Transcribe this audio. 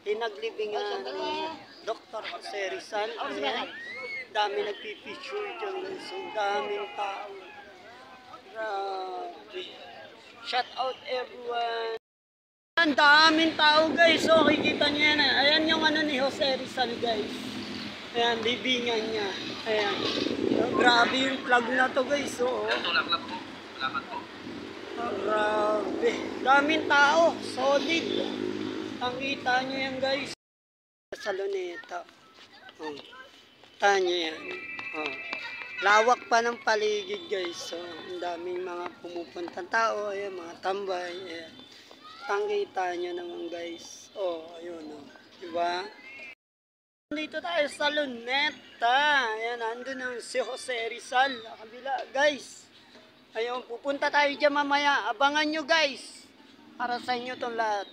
Pinaglibingan ni Dr. Jose Rizal. Ayan. Dami nagpipicture dyan guys. So, daming tao. Grabe. Shout out everyone. Ang daming tao guys. So, kikita nyo yan. Ayan yung ano ni Jose Rizal guys. Ayan, libingan niya. Ayan. So, grabe yung plug na to guys. So, grabe. Daming tao. Solid. Ang kita nyo yan guys. Sa Luneta. Oh. Kita nyo yan. Oh. Lawak pa ng paligid guys. So, ang daming mga pumupuntang tao. Ayan, mga tambay. Ayan. Tangkita nyo naman guys. Oh, ayun oh. Diba? Dito tayo sa Luneta. Ayan, andun ang si Jose Rizal. Kabila guys. Ayun, pupunta tayo dyan mamaya. Abangan nyo guys. Para sa inyo itong lahat.